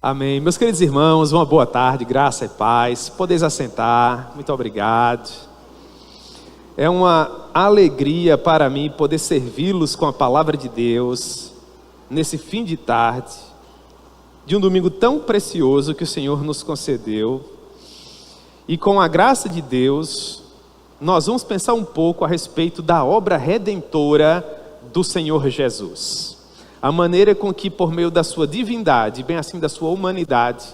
Amém. Meus queridos irmãos, uma boa tarde, graça e paz. Podeis assentar, muito obrigado. É uma alegria para mim poder servi-los com a palavra de Deus nesse fim de tarde, de um domingo tão precioso que o Senhor nos concedeu. E com a graça de Deus, nós vamos pensar um pouco a respeito da obra redentora do Senhor Jesus. A maneira com que, por meio da sua divindade, bem assim da sua humanidade,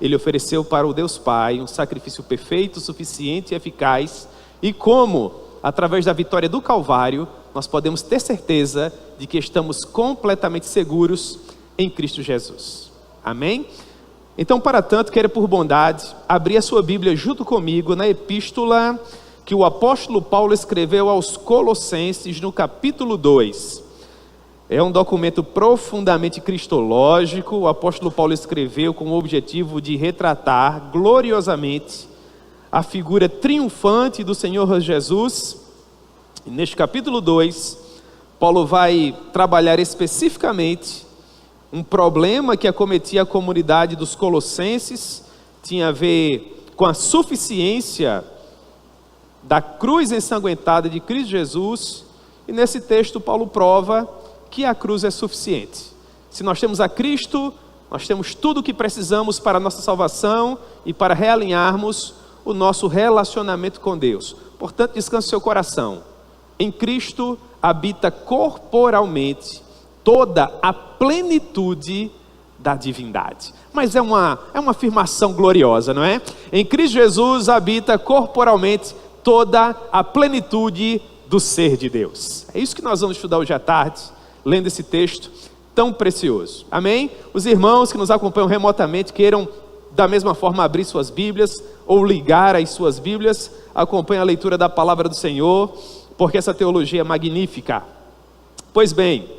Ele ofereceu para o Deus Pai um sacrifício perfeito, suficiente e eficaz, e como, através da vitória do Calvário, nós podemos ter certeza de que estamos completamente seguros em Cristo Jesus. Amém? Então, para tanto, quero por bondade abrir a sua Bíblia junto comigo na epístola que o apóstolo Paulo escreveu aos Colossenses, no capítulo 2. É um documento profundamente cristológico. O apóstolo Paulo escreveu com o objetivo de retratar gloriosamente a figura triunfante do Senhor Jesus. E neste capítulo 2, Paulo vai trabalhar especificamente um problema que acometia a comunidade dos Colossenses, tinha a ver com a suficiência da cruz ensanguentada de Cristo Jesus. E nesse texto Paulo prova que a cruz é suficiente. Se nós temos a Cristo, nós temos tudo o que precisamos para a nossa salvação e para realinharmos o nosso relacionamento com Deus. Portanto, descanse seu coração. Em Cristo habita corporalmente toda a plenitude da divindade. Mas é uma afirmação gloriosa, não é? Em Cristo Jesus habita corporalmente toda a plenitude do ser de Deus. É isso que nós vamos estudar hoje à tarde, lendo esse texto tão precioso. Amém? Os irmãos que nos acompanham remotamente queiram da mesma forma abrir suas Bíblias ou ligar as suas Bíblias, acompanhem a leitura da palavra do Senhor, porque essa teologia é magnífica. Pois bem,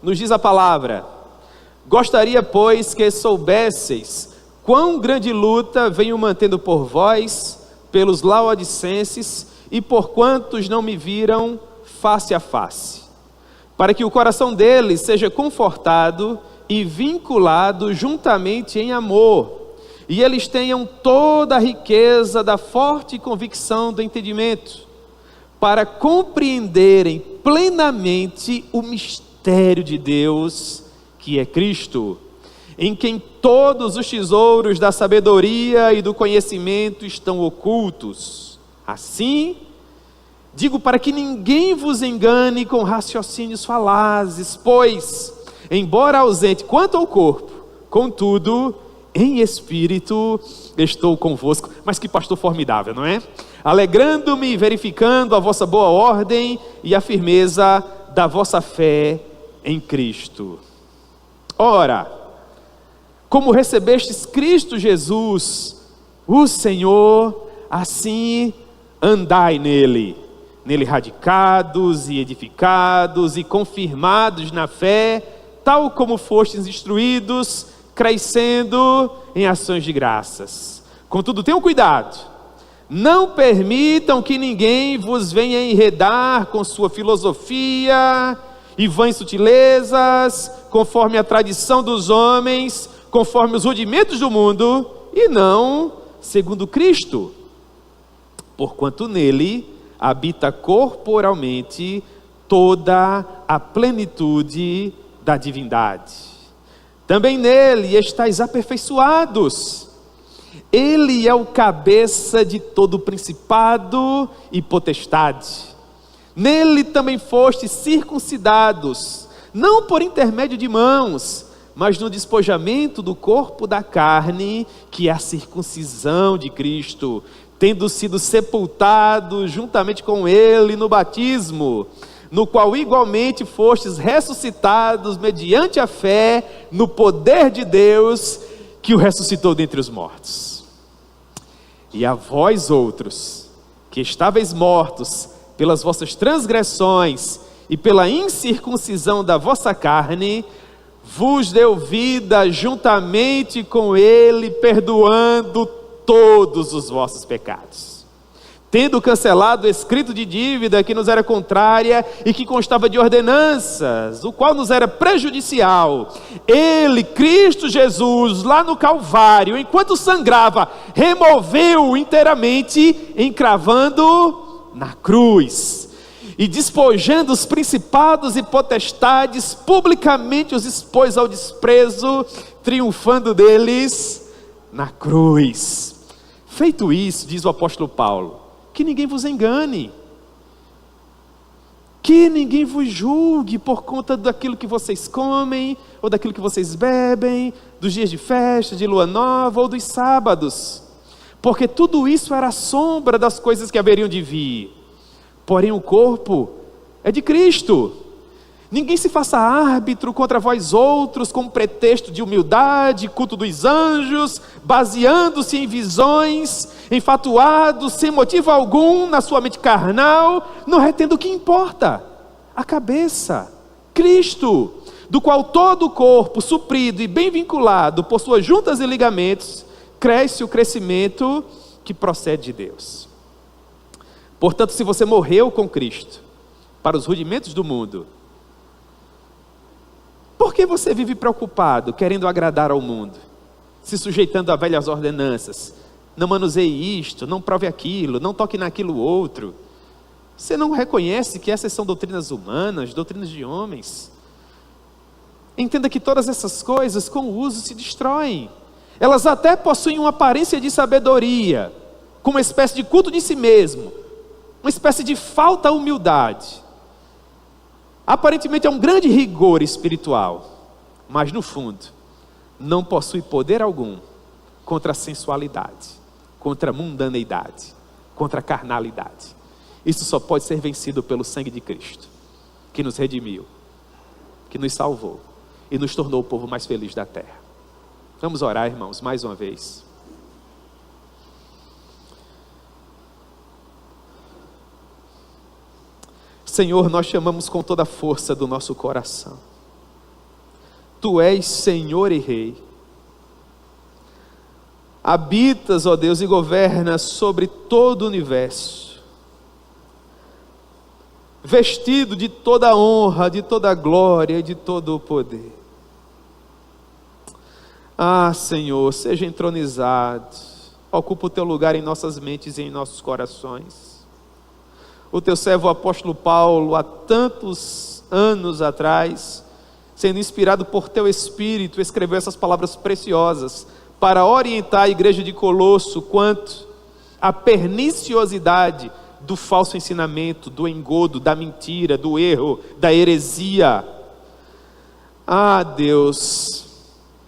nos diz a palavra: gostaria, pois, que soubesseis quão grande luta venho mantendo por vós, pelos laodicenses, e por quantos não me viram face a face, para que o coração deles seja confortado e vinculado juntamente em amor, e eles tenham toda a riqueza da forte convicção do entendimento, para compreenderem plenamente o mistério de Deus, que é Cristo, em quem todos os tesouros da sabedoria e do conhecimento estão ocultos. Assim, digo para que ninguém vos engane com raciocínios falazes, pois, embora ausente quanto ao corpo, contudo, em espírito estou convosco. Mas que pastor formidável, não é? Alegrando-me e verificando a vossa boa ordem e a firmeza da vossa fé em Cristo. Ora, como recebestes Cristo Jesus, o Senhor, assim andai nele radicados e edificados e confirmados na fé, tal como fostes instruídos, crescendo em ações de graças. Contudo, tenham cuidado, não permitam que ninguém vos venha enredar com sua filosofia e vãs sutilezas, conforme a tradição dos homens, conforme os rudimentos do mundo, e não segundo Cristo, porquanto nele habita corporalmente toda a plenitude da divindade. Também nele estáis aperfeiçoados. Ele é o cabeça de todo principado e potestade. Nele também fostes circuncidados, não por intermédio de mãos, mas no despojamento do corpo da carne, que é a circuncisão de Cristo, tendo sido sepultado juntamente com ele no batismo, no qual igualmente fostes ressuscitados mediante a fé no poder de Deus, que o ressuscitou dentre os mortos. E a vós outros, que estáveis mortos pelas vossas transgressões e pela incircuncisão da vossa carne, vos deu vida juntamente com ele, perdoando todos os vossos pecados, tendo cancelado o escrito de dívida que nos era contrária e que constava de ordenanças, o qual nos era prejudicial, ele, Cristo Jesus, lá no Calvário, enquanto sangrava, removeu inteiramente, encravando na cruz, e despojando os principados e potestades, publicamente os expôs ao desprezo, triunfando deles na cruz. Feito isso, diz o apóstolo Paulo, que ninguém vos engane, que ninguém vos julgue por conta daquilo que vocês comem, ou daquilo que vocês bebem, dos dias de festa, de lua nova, ou dos sábados, porque tudo isso era a sombra das coisas que haveriam de vir, porém o corpo é de Cristo. Ninguém se faça árbitro contra vós outros, com pretexto de humildade, culto dos anjos, baseando-se em visões, enfatuado, sem motivo algum, na sua mente carnal, não retendo o que importa, a cabeça, Cristo, do qual todo o corpo, suprido e bem vinculado por suas juntas e ligamentos, cresce o crescimento que procede de Deus. Portanto, se você morreu com Cristo, para os rudimentos do mundo, por que você vive preocupado, querendo agradar ao mundo, se sujeitando a velhas ordenanças? Não manuseie isto, não prove aquilo, não toque naquilo outro. Você não reconhece que essas são doutrinas humanas, doutrinas de homens? Entenda que todas essas coisas, com o uso, se destroem. Elas até possuem uma aparência de sabedoria, com uma espécie de culto de si mesmo, uma espécie de falta de humildade. Aparentemente é um grande rigor espiritual, mas no fundo, não possui poder algum contra a sensualidade, contra a mundaneidade, contra a carnalidade. Isso só pode ser vencido pelo sangue de Cristo, que nos redimiu, que nos salvou e nos tornou o povo mais feliz da terra. Vamos orar, irmãos, mais uma vez. Senhor, nós te amamos com toda a força do nosso coração. Tu és Senhor e Rei. Habitas, ó Deus, e governas sobre todo o universo. Vestido de toda a honra, de toda a glória e de todo o poder. Ah, Senhor, seja entronizado. Ocupa o teu lugar em nossas mentes e em nossos corações. O teu servo, o apóstolo Paulo, há tantos anos atrás, sendo inspirado por teu Espírito, escreveu essas palavras preciosas para orientar a igreja de Colosso quanto à perniciosidade do falso ensinamento, do engodo, da mentira, do erro, da heresia. Ah, Deus,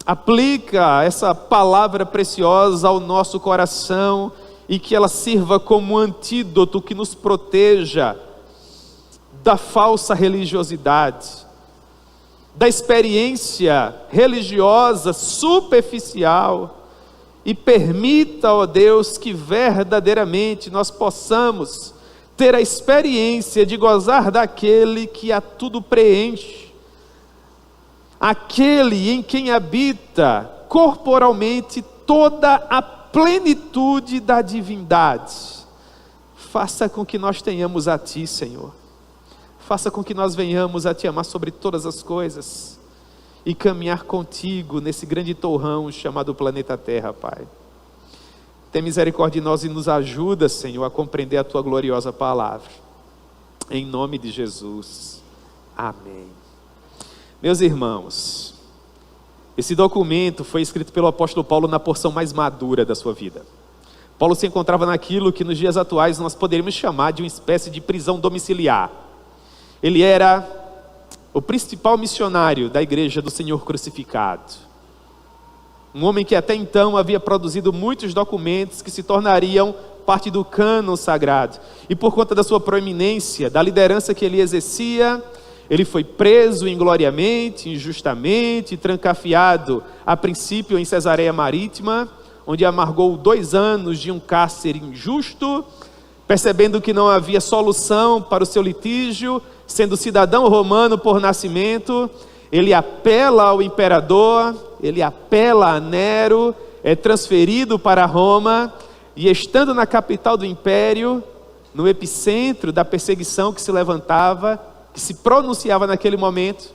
aplica essa palavra preciosa ao nosso coração e que ela sirva como um antídoto que nos proteja da falsa religiosidade, da experiência religiosa superficial, e permita, ó Deus, que verdadeiramente nós possamos ter a experiência de gozar daquele que a tudo preenche, aquele em quem habita corporalmente toda a plenitude da divindade. Faça com que nós tenhamos a Ti, Senhor. Faça com que nós venhamos a Te amar sobre todas as coisas e caminhar contigo nesse grande torrão chamado planeta Terra, Pai. Tem misericórdia de nós e nos ajuda, Senhor, a compreender a Tua gloriosa palavra. Em nome de Jesus. Amém. Meus irmãos, esse documento foi escrito pelo apóstolo Paulo na porção mais madura da sua vida. Paulo se encontrava naquilo que nos dias atuais nós poderíamos chamar de uma espécie de prisão domiciliar. Ele era o principal missionário da igreja do Senhor crucificado. Um homem que até então havia produzido muitos documentos que se tornariam parte do cânon sagrado. E por conta da sua proeminência, da liderança que ele exercia, ele foi preso ingloriamente, injustamente, trancafiado, a princípio em Cesareia Marítima, onde amargou 2 anos de um cárcere injusto, percebendo que não havia solução para o seu litígio, sendo cidadão romano por nascimento, ele apela ao imperador, ele apela a Nero, é transferido para Roma, e estando na capital do império, no epicentro da perseguição que se levantava, que se pronunciava naquele momento.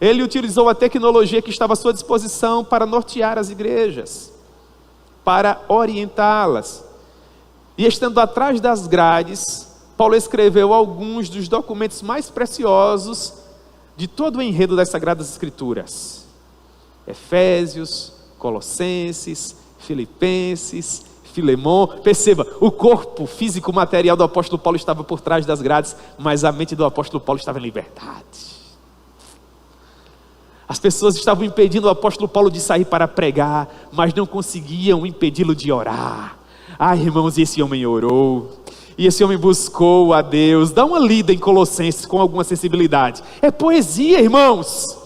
Ele utilizou a tecnologia que estava à sua disposição para nortear as igrejas, para orientá-las. E estando atrás das grades, Paulo escreveu alguns dos documentos mais preciosos de todo o enredo das Sagradas Escrituras: Efésios, Colossenses, Filipenses, Filemon. Perceba, o corpo físico material do apóstolo Paulo estava por trás das grades, mas a mente do apóstolo Paulo estava em liberdade. As pessoas estavam impedindo o apóstolo Paulo de sair para pregar, mas não conseguiam impedi-lo de orar. Ai, irmãos, esse homem orou, e esse homem buscou a Deus. Dá uma lida em Colossenses com alguma sensibilidade. É poesia, irmãos,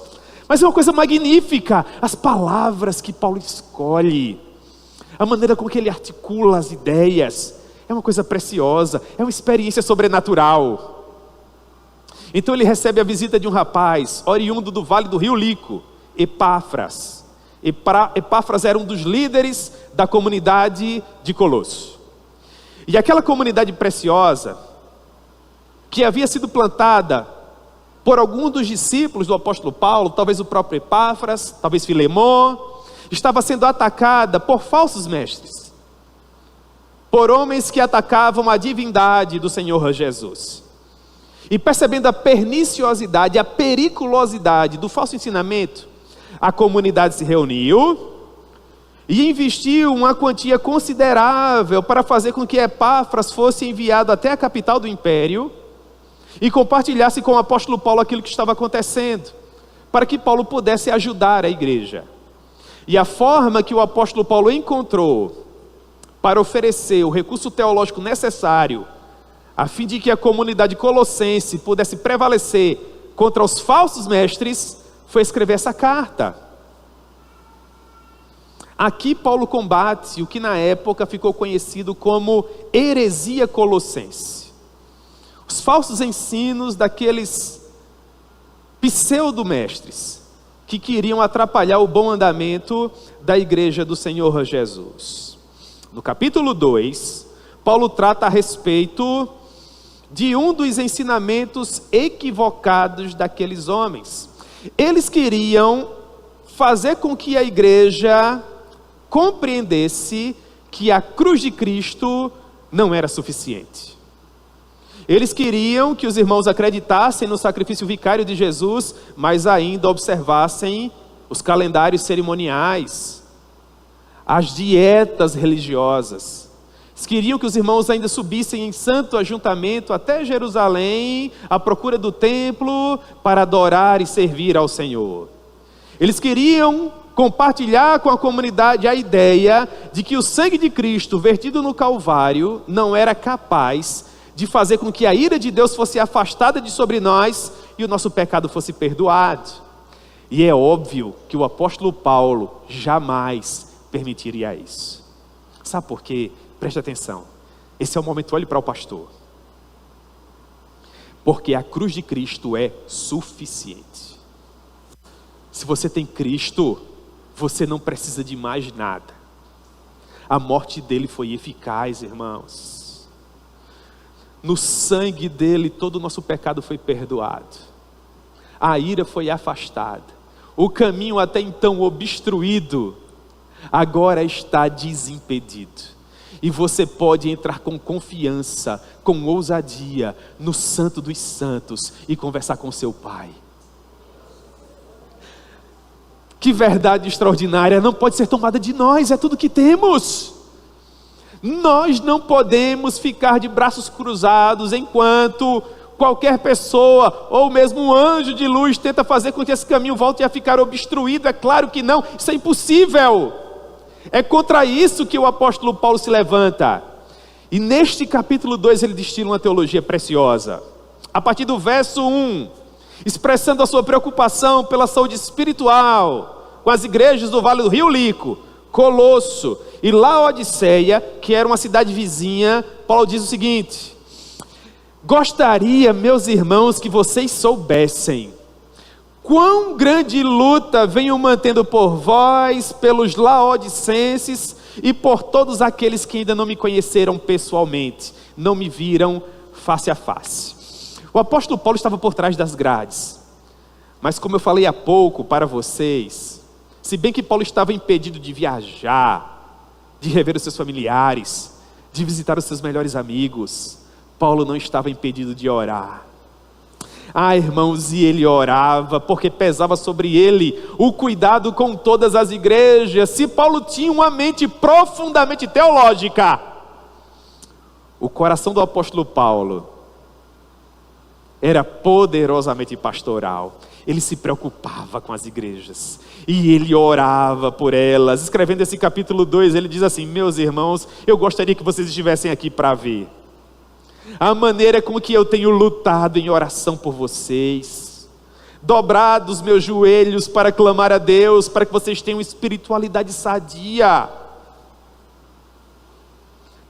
mas é uma coisa magnífica. As palavras que Paulo escolhe, a maneira com que ele articula as ideias, é uma coisa preciosa, é uma experiência sobrenatural. Então ele recebe a visita de um rapaz, oriundo do vale do rio Lico, Epáfras. Epáfras era um dos líderes da comunidade de Colosso. E aquela comunidade preciosa, que havia sido plantada por algum dos discípulos do apóstolo Paulo, talvez o próprio Epáfras, talvez Filemon, estava sendo atacada por falsos mestres, por homens que atacavam a divindade do Senhor Jesus. E percebendo a perniciosidade, a periculosidade do falso ensinamento, a comunidade se reuniu e investiu uma quantia considerável para fazer com que Epáfras fosse enviado até a capital do império e compartilhasse com o apóstolo Paulo aquilo que estava acontecendo, para que Paulo pudesse ajudar a igreja. E a forma que o apóstolo Paulo encontrou para oferecer o recurso teológico necessário a fim de que a comunidade colossense pudesse prevalecer contra os falsos mestres, foi escrever essa carta. Aqui Paulo combate o que na época ficou conhecido como heresia colossense. Os falsos ensinos daqueles pseudo-mestres que queriam atrapalhar o bom andamento da igreja do Senhor Jesus. No capítulo 2, Paulo trata a respeito de um dos ensinamentos equivocados daqueles homens. Eles queriam fazer com que a igreja compreendesse que a cruz de Cristo não era suficiente. Eles queriam que os irmãos acreditassem no sacrifício vicário de Jesus, mas ainda observassem os calendários cerimoniais, as dietas religiosas. Eles queriam que os irmãos ainda subissem em santo ajuntamento até Jerusalém, à procura do templo, para adorar e servir ao Senhor. Eles queriam compartilhar com a comunidade a ideia de que o sangue de Cristo vertido no Calvário não era capaz de fazer com que a ira de Deus fosse afastada de sobre nós e o nosso pecado fosse perdoado. E é óbvio que o apóstolo Paulo jamais permitiria isso. Sabe por quê? Preste atenção, esse é o momento, olhe para o pastor, porque a cruz de Cristo é suficiente. Se você tem Cristo, você não precisa de mais nada. A morte dele foi eficaz, irmãos. No sangue dele todo o nosso pecado foi perdoado, a ira foi afastada, o caminho até então obstruído agora está desimpedido. E você pode entrar com confiança, com ousadia, no Santo dos Santos e conversar com seu Pai. Que verdade extraordinária, não pode ser tomada de nós, é tudo que temos. Nós não podemos ficar de braços cruzados enquanto qualquer pessoa, ou mesmo um anjo de luz, tenta fazer com que esse caminho volte a ficar obstruído. É claro que não, isso é impossível. É contra isso que o apóstolo Paulo se levanta. E neste capítulo 2 ele destila uma teologia preciosa. A partir do verso 1, expressando a sua preocupação pela saúde espiritual com as igrejas do Vale do Rio Lico, Colosso e Laodiceia, que era uma cidade vizinha, Paulo diz o seguinte: gostaria, meus irmãos, que vocês soubessem quão grande luta venho mantendo por vós, pelos laodicenses e por todos aqueles que ainda não me conheceram pessoalmente. não me viram face a face. O apóstolo Paulo estava por trás das grades, mas como eu falei há pouco para vocês, se bem que Paulo estava impedido de viajar, de rever os seus familiares, de visitar os seus melhores amigos, Paulo não estava impedido de orar. Irmãos, e ele orava, porque pesava sobre ele o cuidado com todas as igrejas. Se Paulo tinha uma mente profundamente teológica, o coração do apóstolo Paulo era poderosamente pastoral. Ele se preocupava com as igrejas, e ele orava por elas. Escrevendo esse capítulo 2, ele diz assim: meus irmãos, eu gostaria que vocês estivessem aqui para ver a maneira com que eu tenho lutado em oração por vocês, dobrado os meus joelhos para clamar a Deus, para que vocês tenham espiritualidade sadia,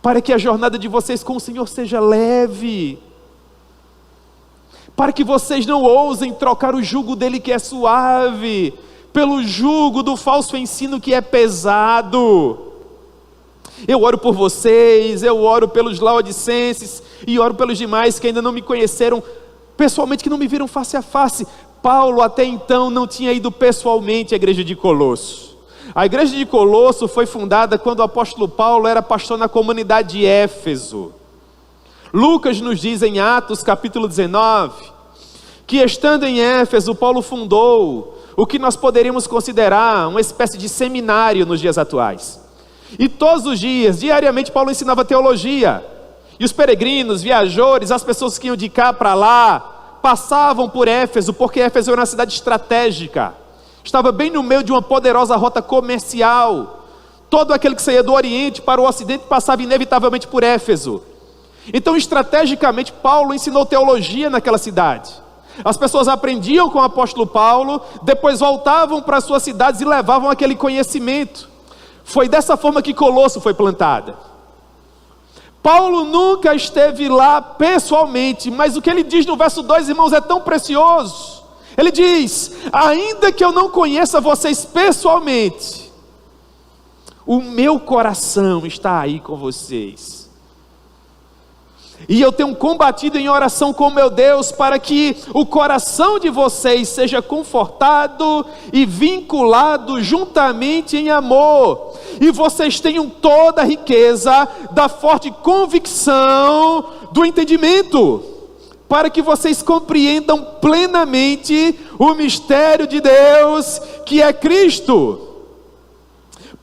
para que a jornada de vocês com o Senhor seja leve, para que vocês não ousem trocar o jugo dele que é suave, pelo jugo do falso ensino que é pesado. Eu oro por vocês, eu oro pelos laodicenses, e oro pelos demais que ainda não me conheceram pessoalmente, que não me viram face a face. Paulo até então não tinha ido pessoalmente à igreja de Colosso. A igreja de Colosso foi fundada quando o apóstolo Paulo era pastor na comunidade de Éfeso. Lucas nos diz em Atos capítulo 19, que estando em Éfeso, Paulo fundou o que nós poderíamos considerar uma espécie de seminário nos dias atuais. E todos os dias, diariamente, Paulo ensinava teologia. E os peregrinos, viajores, as pessoas que iam de cá para lá, passavam por Éfeso, porque Éfeso era uma cidade estratégica. Estava bem no meio de uma poderosa rota comercial. Todo aquele que saía do Oriente para o Ocidente passava inevitavelmente por Éfeso. Então, estrategicamente, Paulo ensinou teologia naquela cidade. As pessoas aprendiam com o apóstolo Paulo, depois voltavam para as suas cidades e levavam aquele conhecimento. Foi dessa forma que Colosso foi plantada. Paulo nunca esteve lá pessoalmente, mas o que ele diz no verso 2, irmãos, é tão precioso. Ele diz: ainda que eu não conheça vocês pessoalmente, o meu coração está aí com vocês. E eu tenho combatido em oração com meu Deus, para que o coração de vocês seja confortado e vinculado juntamente em amor, e vocês tenham toda a riqueza da forte convicção do entendimento, para que vocês compreendam plenamente o mistério de Deus, que é Cristo.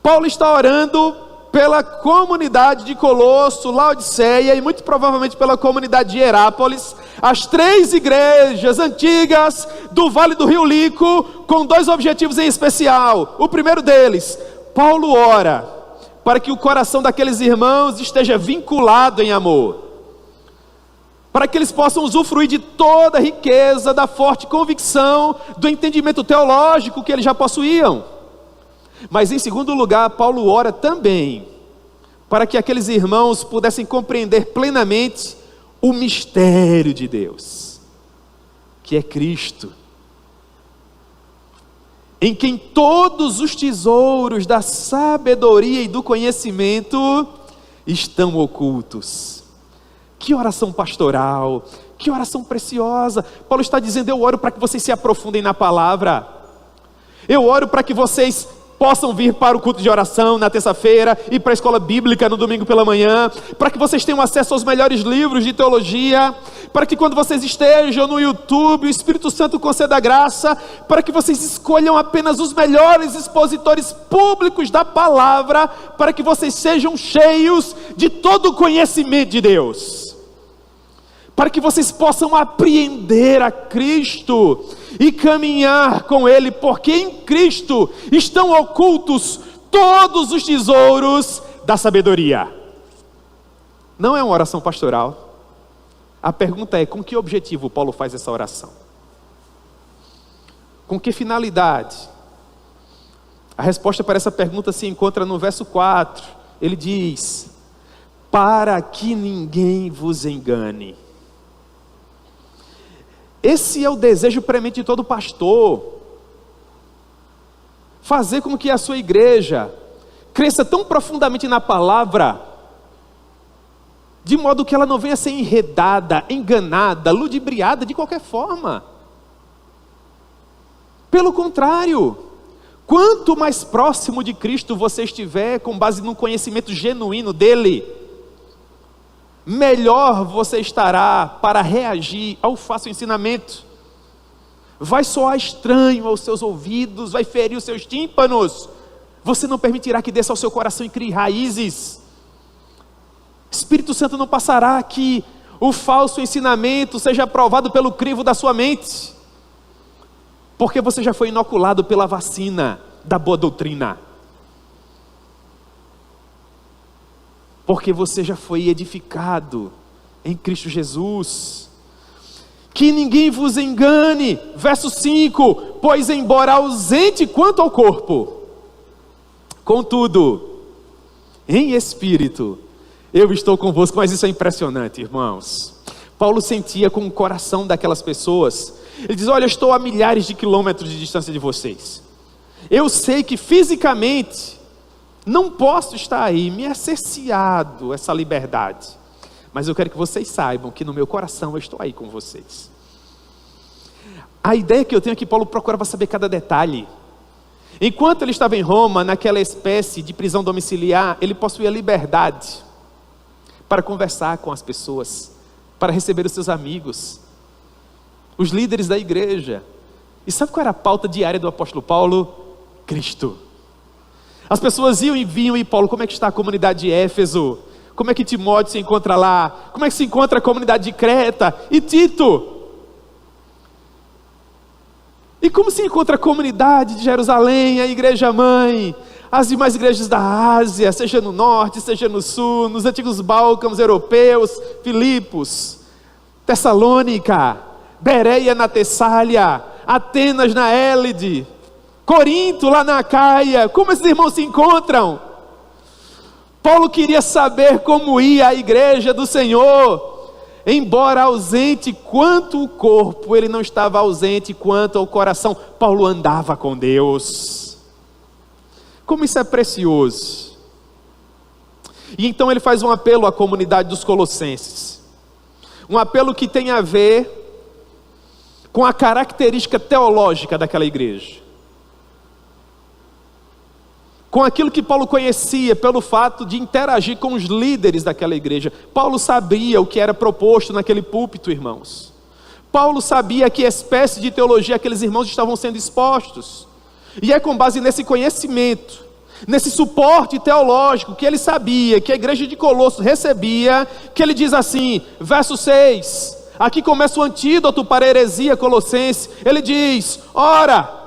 Paulo está orando pela comunidade de Colosso, Laodiceia e muito provavelmente pela comunidade de Herápolis, as 3 igrejas antigas do Vale do Rio Lico, com 2 objetivos em especial. O primeiro deles, Paulo ora para que o coração daqueles irmãos esteja vinculado em amor, para que eles possam usufruir de toda a riqueza da forte convicção do entendimento teológico que eles já possuíam. Mas em segundo lugar, Paulo ora também para que aqueles irmãos pudessem compreender plenamente o mistério de Deus, que é Cristo, em quem todos os tesouros da sabedoria e do conhecimento estão ocultos. Que oração pastoral, que oração preciosa. Paulo está dizendo: eu oro para que vocês se aprofundem na palavra, eu oro para que vocês possam vir para o culto de oração na terça-feira e para a escola bíblica no domingo pela manhã, para que vocês tenham acesso aos melhores livros de teologia, para que quando vocês estejam no YouTube, o Espírito Santo conceda graça, para que vocês escolham apenas os melhores expositores públicos da palavra, para que vocês sejam cheios de todo o conhecimento de Deus, para que vocês possam apreender a Cristo e caminhar com Ele, porque em Cristo estão ocultos todos os tesouros da sabedoria. Não é uma oração pastoral. A pergunta é: com que objetivo Paulo faz essa oração? Com que finalidade? A resposta para essa pergunta se encontra no verso 4. Ele diz: para que ninguém vos engane. Esse é o desejo premente de todo pastor, fazer com que a sua igreja cresça tão profundamente na palavra, de modo que ela não venha a ser enredada, enganada, ludibriada de qualquer forma. Pelo contrário, quanto mais próximo de Cristo você estiver, com base no conhecimento genuíno dele, melhor você estará para reagir ao falso ensinamento. Vai soar estranho aos seus ouvidos, vai ferir os seus tímpanos. Você não permitirá que desça ao seu coração e crie raízes. Espírito Santo não passará que o falso ensinamento seja aprovado pelo crivo da sua mente, porque você já foi inoculado pela vacina da boa doutrina, porque você já foi edificado em Cristo Jesus. Que ninguém vos engane, verso 5, pois embora ausente quanto ao corpo, contudo, em espírito, eu estou convosco. Mas isso é impressionante, irmãos. Paulo sentia com o coração daquelas pessoas. Ele diz: olha, eu estou a milhares de quilômetros de distância de vocês. Eu sei que fisicamente não posso estar aí, me é cerceado essa liberdade. Mas eu quero que vocês saibam que no meu coração eu estou aí com vocês. A ideia que eu tenho é que Paulo procurava saber cada detalhe. Enquanto ele estava em Roma, naquela espécie de prisão domiciliar, ele possuía liberdade para conversar com as pessoas, para receber os seus amigos, os líderes da igreja. E sabe qual era a pauta diária do apóstolo Paulo? Cristo. As pessoas iam e vinham: e Paulo, como é que está a comunidade de Éfeso? Como é que Timóteo se encontra lá? Como é que se encontra a comunidade de Creta? E Tito? E como se encontra a comunidade de Jerusalém, a igreja mãe, as demais igrejas da Ásia, seja no norte, seja no sul, nos antigos Balcãs europeus, Filipos, Tessalônica, Bereia na Tessália, Atenas na Élide, Corinto lá na Acaia? Como esses irmãos se encontram? Paulo queria saber como ia a igreja do Senhor. Embora ausente quanto o corpo, ele não estava ausente quanto ao coração. Paulo andava com Deus. Como isso é precioso. E então ele faz um apelo à comunidade dos Colossenses. Um apelo que tem a ver com a característica teológica daquela igreja, com aquilo que Paulo conhecia pelo fato de interagir com os líderes daquela igreja. Paulo sabia o que era proposto naquele púlpito, irmãos. Paulo sabia que espécie de teologia aqueles irmãos estavam sendo expostos. E é com base nesse conhecimento, nesse suporte teológico que ele sabia, que a igreja de Colossos recebia, que ele diz assim, verso 6, aqui começa o antídoto para a heresia colossense. Ele diz: ora,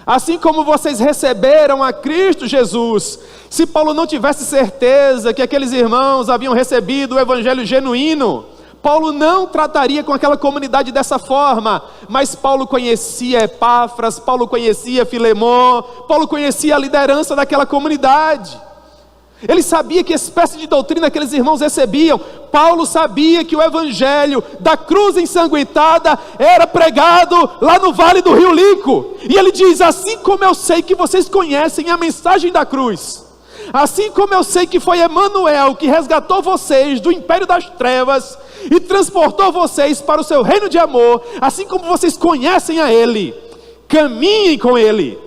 assim como vocês receberam a Cristo Jesus. Se Paulo não tivesse certeza que aqueles irmãos haviam recebido o evangelho genuíno, Paulo não trataria com aquela comunidade dessa forma. Mas Paulo conhecia Epáfras, Paulo conhecia Filemon, Paulo conhecia a liderança daquela comunidade. Ele sabia que espécie de doutrina aqueles irmãos recebiam. Paulo sabia que o evangelho da cruz ensanguentada era pregado lá no vale do rio Linco. E ele diz: assim como eu sei que vocês conhecem a mensagem da cruz, assim como eu sei que foi Emanuel que resgatou vocês do império das trevas e transportou vocês para o seu reino de amor, assim como vocês conhecem a Ele, caminhem com Ele,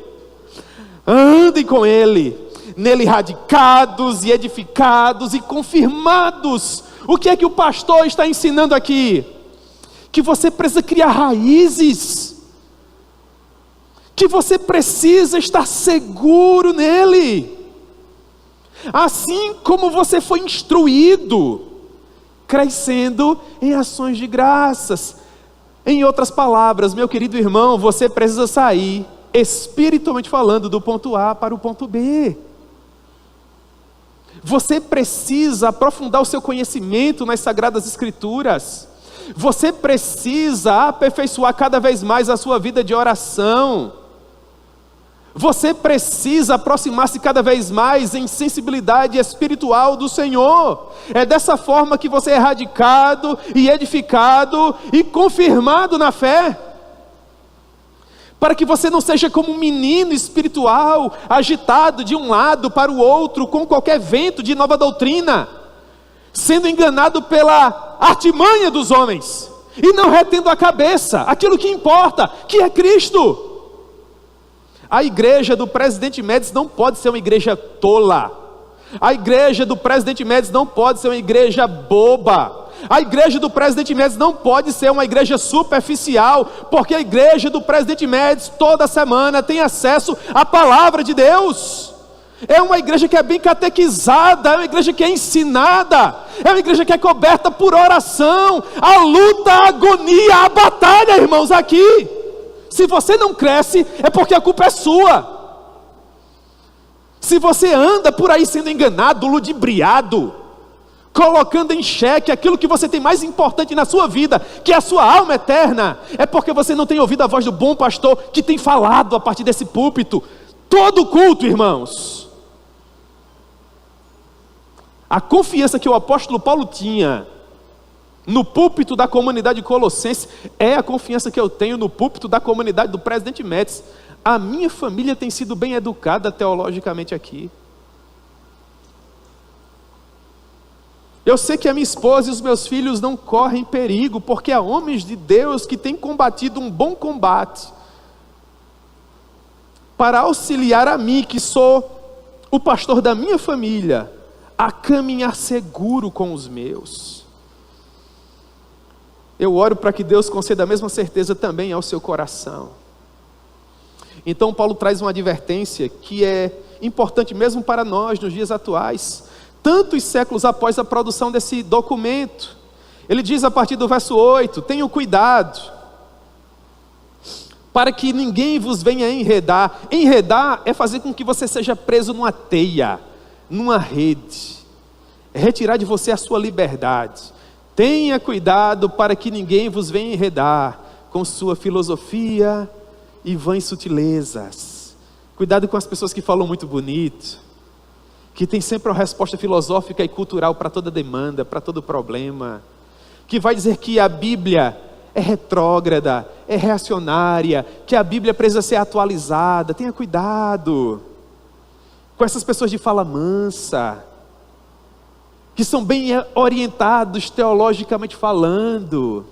andem com Ele, nele radicados e edificados e confirmados. O que é que o pastor está ensinando aqui? Que você precisa criar raízes, que você precisa estar seguro nele, assim como você foi instruído, crescendo em ações de graças. Em outras palavras, meu querido irmão, você precisa sair, espiritualmente falando, do ponto A para o ponto B. Você precisa aprofundar o seu conhecimento nas Sagradas Escrituras. Você precisa aperfeiçoar cada vez mais a sua vida de oração. Você precisa aproximar-se cada vez mais em sensibilidade espiritual do Senhor. É dessa forma que você é radicado e edificado e confirmado na fé. Para que você não seja como um menino espiritual, agitado de um lado para o outro, com qualquer vento de nova doutrina. sendo enganado pela artimanha dos homens, e não retendo a cabeça, aquilo que importa, que é Cristo. A igreja do presidente Médici não pode ser uma igreja tola. A igreja do presidente Médici não pode ser uma igreja boba. A igreja do presidente Médici não pode ser uma igreja superficial, porque a igreja do presidente Médici toda semana tem acesso à palavra de Deus. É uma igreja que é bem catequizada, é uma igreja que é ensinada, é uma igreja que é coberta por oração. A luta, a agonia, a batalha, irmãos, aqui. Se você não cresce, é porque a culpa é sua. Se você anda por aí sendo enganado, ludibriado, colocando em xeque aquilo que você tem mais importante na sua vida, que é a sua alma eterna, é porque você não tem ouvido a voz do bom pastor que tem falado a partir desse púlpito, todo culto, irmãos. A confiança que o apóstolo Paulo tinha no púlpito da comunidade colossense é a confiança que eu tenho no púlpito da comunidade do presidente Médici. A minha família tem sido bem educada teologicamente aqui. Eu sei que a minha esposa e os meus filhos não correm perigo, porque há homens de Deus que têm combatido um bom combate para auxiliar a mim, que sou o pastor da minha família, a caminhar seguro com os meus. Eu oro para que Deus conceda a mesma certeza também ao seu coração. Então Paulo traz uma advertência que é importante mesmo para nós nos dias atuais, tantos séculos após a produção desse documento. Ele diz a partir do verso 8, tenham cuidado, para que ninguém vos venha enredar. Enredar é fazer com que você seja preso numa teia, numa rede, é retirar de você a sua liberdade. Tenha cuidado para que ninguém vos venha enredar com sua filosofia e vãs sutilezas. Cuidado com as pessoas que falam muito bonito, que tem sempre uma resposta filosófica e cultural para toda demanda, para todo problema, que vai dizer que a Bíblia é retrógrada, é reacionária, que a Bíblia precisa ser atualizada. Tenha cuidado com essas pessoas de fala mansa, que são bem orientados teologicamente falando,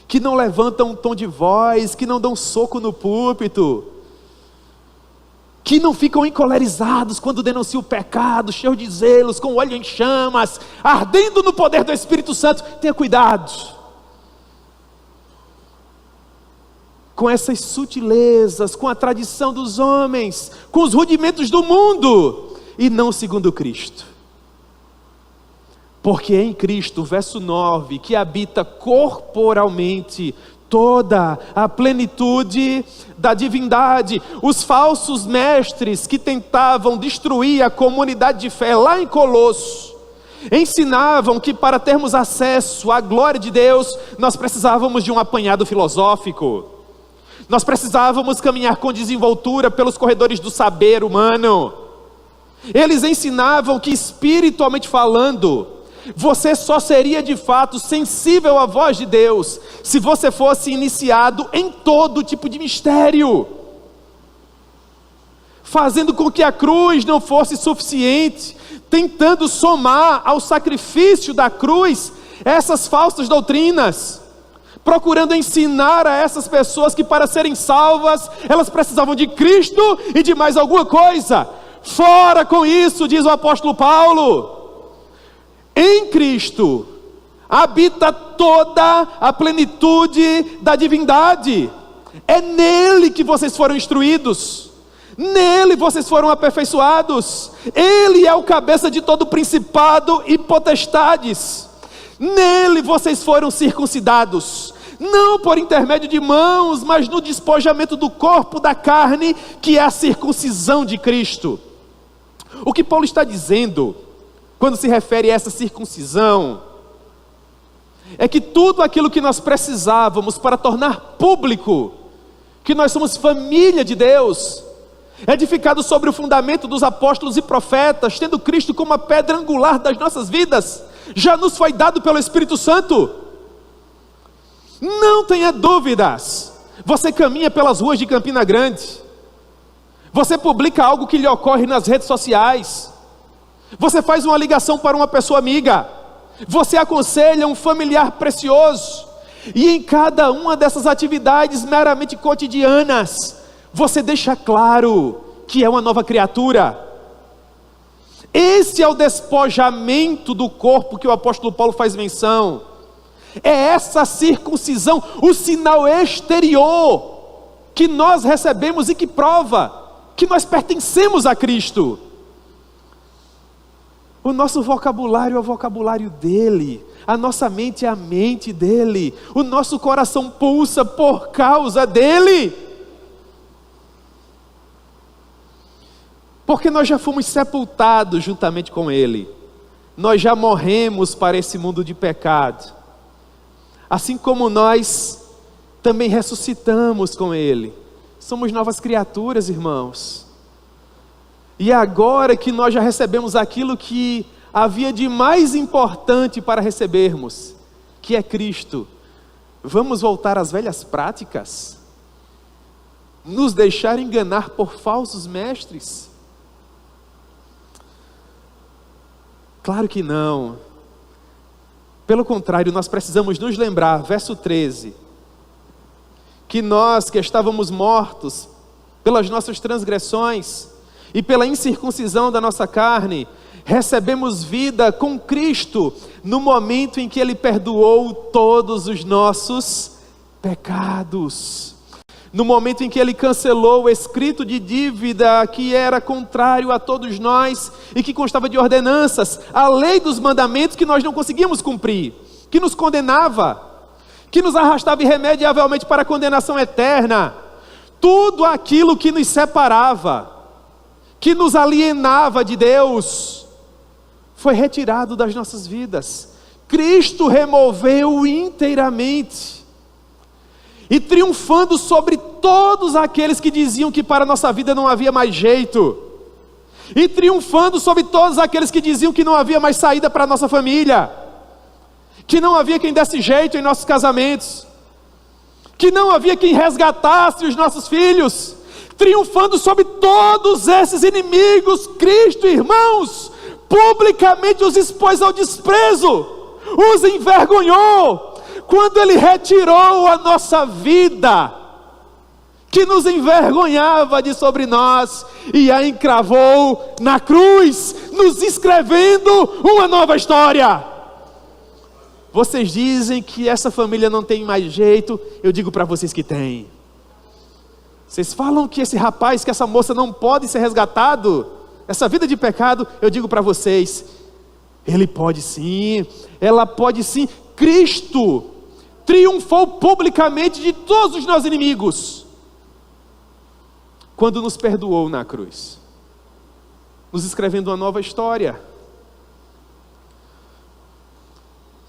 que não levantam um tom de voz, que não dão soco no púlpito, que não ficam encolerizados quando denunciam o pecado, cheios de zelos, com o olho em chamas, ardendo no poder do Espírito Santo. Tenha cuidado com essas sutilezas, com a tradição dos homens, com os rudimentos do mundo, e não segundo Cristo. Porque é em Cristo, verso 9, que habita corporalmente toda a plenitude da divindade. Os falsos mestres que tentavam destruir a comunidade de fé lá em Colosso, ensinavam que para termos acesso à glória de Deus, nós precisávamos de um apanhado filosófico. Nós precisávamos caminhar com desenvoltura pelos corredores do saber humano. Eles ensinavam que, espiritualmente falando, você só seria de fato sensível à voz de Deus se você fosse iniciado em todo tipo de mistério, fazendo com que a cruz não fosse suficiente, tentando somar ao sacrifício da cruz essas falsas doutrinas, procurando ensinar a essas pessoas que para serem salvas, elas precisavam de Cristo e de mais alguma coisa. Fora com isso, diz o apóstolo Paulo. Em Cristo habita toda a plenitude da divindade. É nele que vocês foram instruídos, nele vocês foram aperfeiçoados. Ele é o cabeça de todo principado e potestades. Nele vocês foram circuncidados, não por intermédio de mãos, mas no despojamento do corpo da carne, que é a circuncisão de Cristo. O que Paulo está dizendo quando se refere a essa circuncisão é que tudo aquilo que nós precisávamos para tornar público que nós somos família de Deus, edificado sobre o fundamento dos apóstolos e profetas, tendo Cristo como a pedra angular das nossas vidas, já nos foi dado pelo Espírito Santo. Não tenha dúvidas. Você caminha pelas ruas de Campina Grande, você publica algo que lhe ocorre nas redes sociais, você faz uma ligação para uma pessoa amiga, você aconselha um familiar precioso, e em cada uma dessas atividades meramente cotidianas, você deixa claro que é uma nova criatura. Esse é o despojamento do corpo que o apóstolo Paulo faz menção. É essa circuncisão, o sinal exterior que nós recebemos e que prova que nós pertencemos a Cristo. O nosso vocabulário é o vocabulário dele, a nossa mente é a mente dele, o nosso coração pulsa por causa dele. Porque nós já fomos sepultados juntamente com ele, nós já morremos para esse mundo de pecado, assim como nós também ressuscitamos com ele, somos novas criaturas, irmãos. E agora que nós já recebemos aquilo que havia de mais importante para recebermos, que é Cristo, vamos voltar às velhas práticas? Nos deixar enganar por falsos mestres? Claro que não. Pelo contrário, nós precisamos nos lembrar, verso 13, que nós que estávamos mortos pelas nossas transgressões e pela incircuncisão da nossa carne, recebemos vida com Cristo no momento em que Ele perdoou todos os nossos pecados. No momento em que Ele cancelou o escrito de dívida que era contrário a todos nós e que constava de ordenanças, a lei dos mandamentos que nós não conseguíamos cumprir, que nos condenava, que nos arrastava irremediavelmente para a condenação eterna. Tudo aquilo que nos separava, que nos alienava de Deus, foi retirado das nossas vidas. Cristo removeu inteiramente. E triunfando sobre todos aqueles que diziam que para a nossa vida não havia mais jeito. E triunfando sobre todos aqueles que diziam que não havia mais saída para a nossa família. Que não havia quem desse jeito em nossos casamentos. Que não havia quem resgatasse os nossos filhos. Triunfando sobre todos esses inimigos, Cristo, irmãos, publicamente os expôs ao desprezo, os envergonhou, quando Ele retirou a nossa vida, que nos envergonhava de sobre nós, e a encravou na cruz, nos escrevendo uma nova história. Vocês dizem que essa família não tem mais jeito, eu digo para vocês que tem. Vocês falam que esse rapaz, que essa moça não pode ser resgatado, essa vida de pecado, eu digo para vocês, ele pode sim, ela pode sim. Cristo triunfou publicamente de todos os nossos inimigos, quando nos perdoou na cruz, nos escrevendo uma nova história.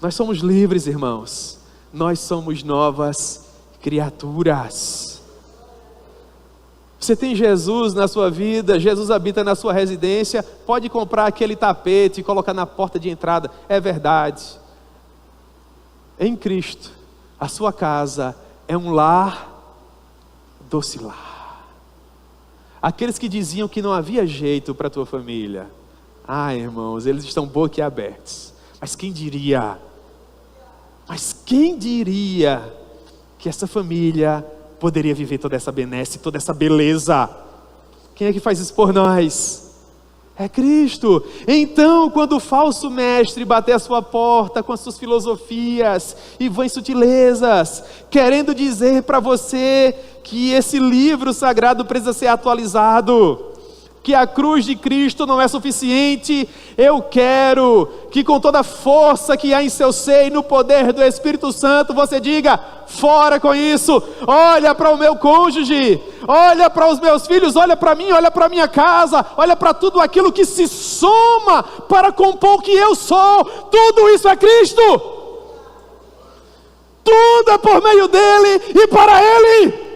Nós somos livres, irmãos, nós somos novas criaturas. Você tem Jesus na sua vida, Jesus habita na sua residência, pode comprar aquele tapete e colocar na porta de entrada, é verdade. Em Cristo, a sua casa é um lar doce lar. Aqueles que diziam que não havia jeito para a tua família, irmãos, eles estão boquiabertos. Mas quem diria que essa família poderia viver toda essa benesse, toda essa beleza? Quem é que faz isso por nós? É Cristo. Então, quando o falso mestre bater a sua porta com as suas filosofias e vãs sutilezas, querendo dizer para você que esse livro sagrado precisa ser atualizado, que a cruz de Cristo não é suficiente, eu quero que com toda a força que há em seu ser e no poder do Espírito Santo, você diga, fora com isso, olha para o meu cônjuge, olha para os meus filhos, olha para mim, olha para a minha casa, olha para tudo aquilo que se soma para compor o que eu sou, tudo isso é Cristo, tudo é por meio dele e para ele.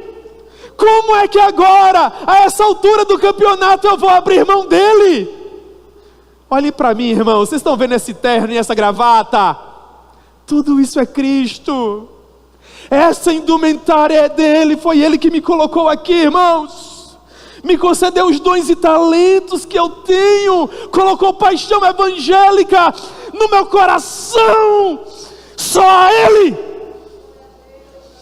Como é que agora, a essa altura do campeonato, eu vou abrir mão dele? Olhem para mim, irmãos, vocês estão vendo esse terno e essa gravata? Tudo isso é Cristo. Essa indumentária é dele, foi ele que me colocou aqui, irmãos. Me concedeu os dons e talentos que eu tenho, colocou paixão evangélica no meu coração, só a Ele.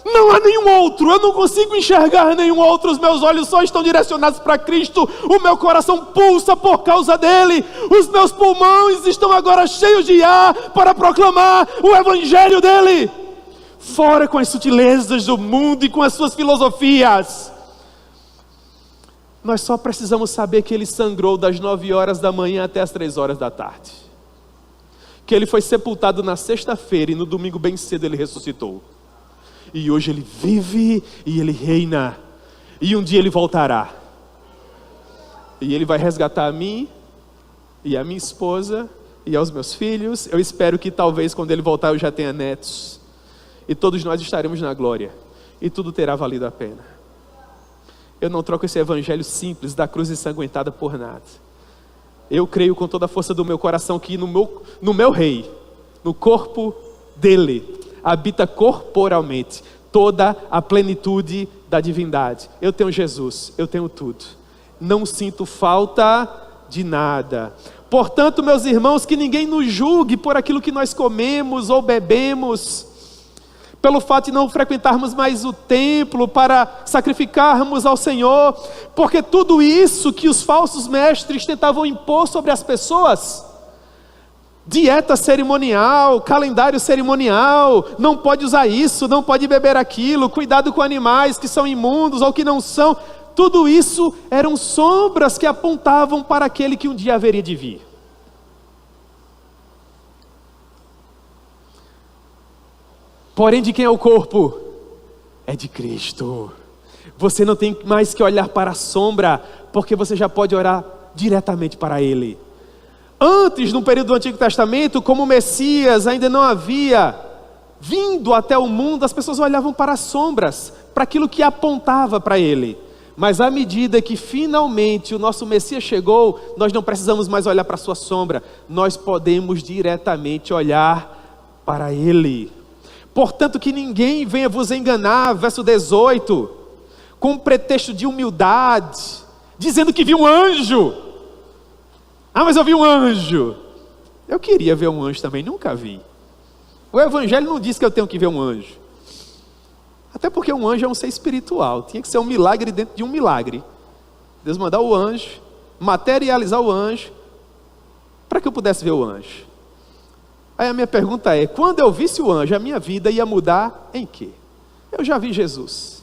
Não há nenhum outro, eu não consigo enxergar nenhum outro, os meus olhos só estão direcionados para Cristo, o meu coração pulsa por causa dEle, os meus pulmões estão agora cheios de ar para proclamar o Evangelho dEle. Fora com as sutilezas do mundo e com as suas filosofias. Nós só precisamos saber que Ele sangrou das 9 horas da manhã até as 3 horas da tarde. Que Ele foi sepultado na sexta-feira e no domingo bem cedo Ele ressuscitou. E hoje Ele vive e Ele reina. E um dia Ele voltará. E Ele vai resgatar a mim e a minha esposa e aos meus filhos. Eu espero que talvez quando Ele voltar eu já tenha netos. E todos nós estaremos na glória. E tudo terá valido a pena. Eu não troco esse evangelho simples da cruz ensanguentada por nada. Eu creio com toda a força do meu coração que no meu rei, no corpo dele, habita corporalmente toda a plenitude da divindade. Eu tenho Jesus, eu tenho tudo. Não sinto falta de nada. Portanto, meus irmãos, que ninguém nos julgue por aquilo que nós comemos ou bebemos, pelo fato de não frequentarmos mais o templo para sacrificarmos ao Senhor, porque tudo isso que os falsos mestres tentavam impor sobre as pessoas, dieta cerimonial, calendário cerimonial, não pode usar isso, não pode beber aquilo, cuidado com animais que são imundos ou que não são, tudo isso eram sombras que apontavam para aquele que um dia haveria de vir. Porém, de quem é o corpo? É de Cristo. Você não tem mais que olhar para a sombra, porque você já pode orar diretamente para Ele. Antes, no período do Antigo Testamento, como o Messias ainda não havia vindo até o mundo, as pessoas olhavam para as sombras, para aquilo que apontava para Ele. Mas à medida que finalmente o nosso Messias chegou, nós não precisamos mais olhar para a sua sombra, nós podemos diretamente olhar para Ele. Portanto, que ninguém venha vos enganar, verso 18, com um pretexto de humildade, dizendo que viu um anjo. Ah, mas eu vi um anjo. Eu queria ver um anjo também, nunca vi. O Evangelho não diz que eu tenho que ver um anjo. Até porque um anjo é um ser espiritual, tinha que ser um milagre dentro de um milagre. Deus mandar o anjo, materializar o anjo, para que eu pudesse ver o anjo. Aí a minha pergunta é, quando eu visse o anjo, a minha vida ia mudar em quê? Eu já vi Jesus.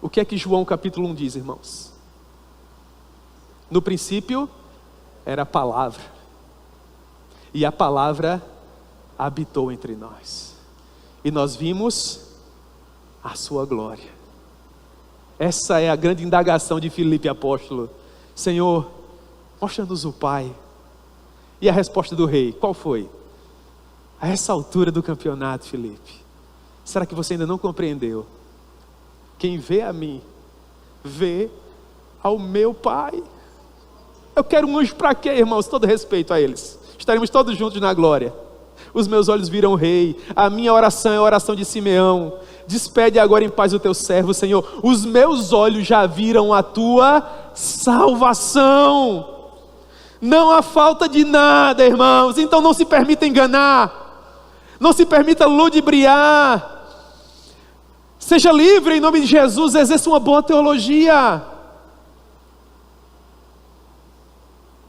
O que é que João capítulo 1 diz, irmãos? No princípio era a palavra, e a palavra habitou entre nós, e nós vimos a sua glória. Essa é a grande indagação de Filipe apóstolo. Senhor, mostra-nos o Pai. E a resposta do rei, qual foi? A essa altura do campeonato, Filipe, será que você ainda não compreendeu? Quem vê a mim, vê ao meu Pai. Eu quero um anjo para quê, irmãos? Todo respeito a eles. Estaremos todos juntos na glória. Os meus olhos viram o rei. A minha oração é a oração de Simeão. Despede agora em paz o teu servo, Senhor. Os meus olhos já viram a tua salvação. Não há falta de nada, irmãos. Então não se permita enganar. Não se permita ludibriar. Seja livre em nome de Jesus. Exerça uma boa teologia.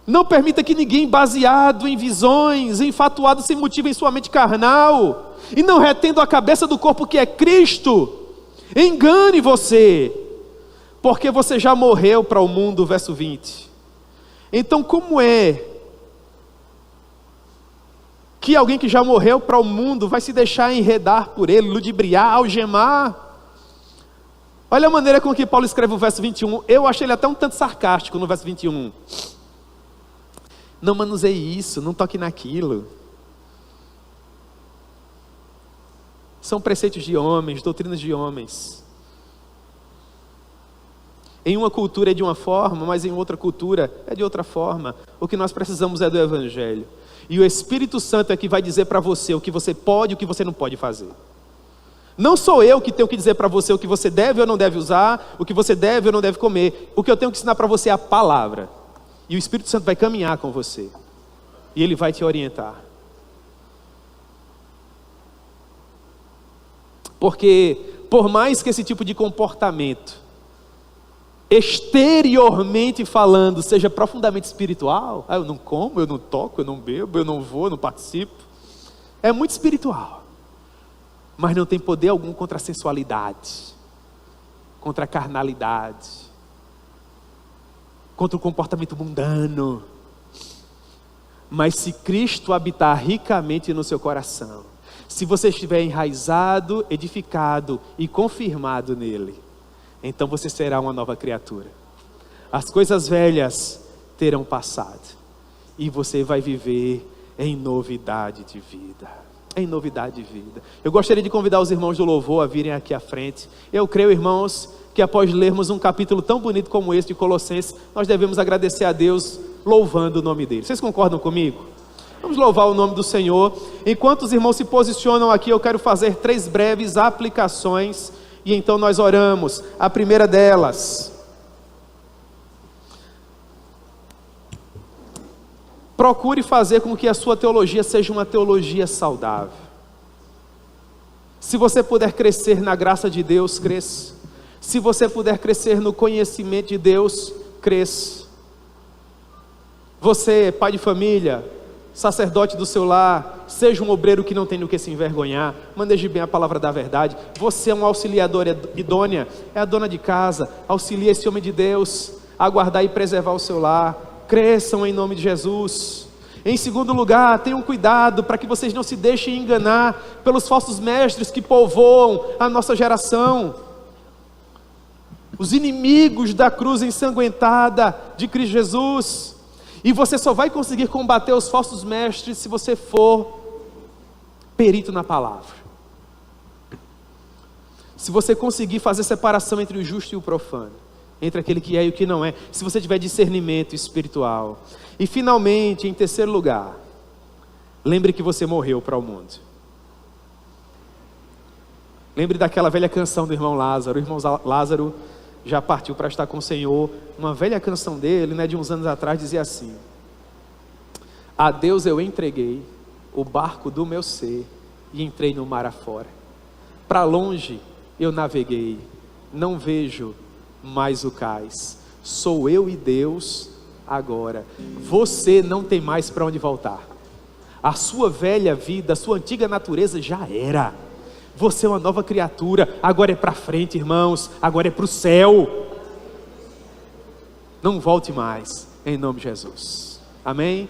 Não permita que ninguém baseado em visões, enfatuado sem motivo em sua mente carnal, e não retendo a cabeça do corpo que é Cristo, engane você, porque você já morreu para o mundo, verso 20. Então como é que alguém que já morreu para o mundo vai se deixar enredar por ele, ludibriar, algemar? Olha a maneira com que Paulo escreve o verso 21, eu achei ele até um tanto sarcástico no verso 21. Não manuseie isso, não toque naquilo. São preceitos de homens, doutrinas de homens. Em uma cultura é de uma forma, mas em outra cultura é de outra forma. O que nós precisamos é do Evangelho. E o Espírito Santo é que vai dizer para você o que você pode e o que você não pode fazer. Não sou eu que tenho que dizer para você o que você deve ou não deve usar, o que você deve ou não deve comer. O que eu tenho que ensinar para você é a palavra. E o Espírito Santo vai caminhar com você. E ele vai te orientar. Porque, por mais que esse tipo de comportamento, exteriormente falando, seja profundamente espiritual, eu não como, eu não toco, eu não bebo, eu não vou, eu não participo, é muito espiritual, mas não tem poder algum contra a sensualidade, contra a carnalidade, contra o comportamento mundano. Mas se Cristo habitar ricamente no seu coração, se você estiver enraizado, edificado e confirmado nele, então você será uma nova criatura. As coisas velhas terão passado e você vai viver em novidade de vida. Em novidade de vida. Eu gostaria de convidar os irmãos do louvor a virem aqui à frente. Eu creio, irmãos, que após lermos um capítulo tão bonito como esse de Colossenses, nós devemos agradecer a Deus louvando o nome dele. Vocês concordam comigo? Vamos louvar o nome do Senhor. Enquanto os irmãos se posicionam aqui, eu quero fazer 3 breves aplicações e então nós oramos. A primeira delas: procure fazer com que a sua teologia seja uma teologia saudável. Se você puder crescer na graça de Deus, cresça. Se você puder crescer no conhecimento de Deus, cresça. Você, pai de família, sacerdote do seu lar, seja um obreiro que não tem do que se envergonhar, maneje bem a palavra da verdade. Você é uma auxiliadora idônea, é a dona de casa, auxilia esse homem de Deus a guardar e preservar o seu lar. Cresçam em nome de Jesus. Em segundo lugar, tenham cuidado para que vocês não se deixem enganar pelos falsos mestres que povoam a nossa geração. Os inimigos da cruz ensanguentada de Cristo Jesus. E você só vai conseguir combater os falsos mestres se você for perito na palavra. Se você conseguir fazer separação entre o justo e o profano, entre aquele que é e o que não é, se você tiver discernimento espiritual. E finalmente, em terceiro lugar, lembre que você morreu para o mundo. Lembre daquela velha canção do irmão Lázaro. O irmão Lázaro já partiu para estar com o Senhor. Uma velha canção dele, de uns anos atrás, dizia assim: a Deus eu entreguei o barco do meu ser e entrei no mar afora. Para longe eu naveguei, não vejo mais o cais. Sou eu e Deus agora. Você não tem mais para onde voltar. A sua velha vida, a sua antiga natureza já era. Você é uma nova criatura. Agora é para frente, irmãos. Agora é para o céu. Não volte mais, em nome de Jesus. Amém?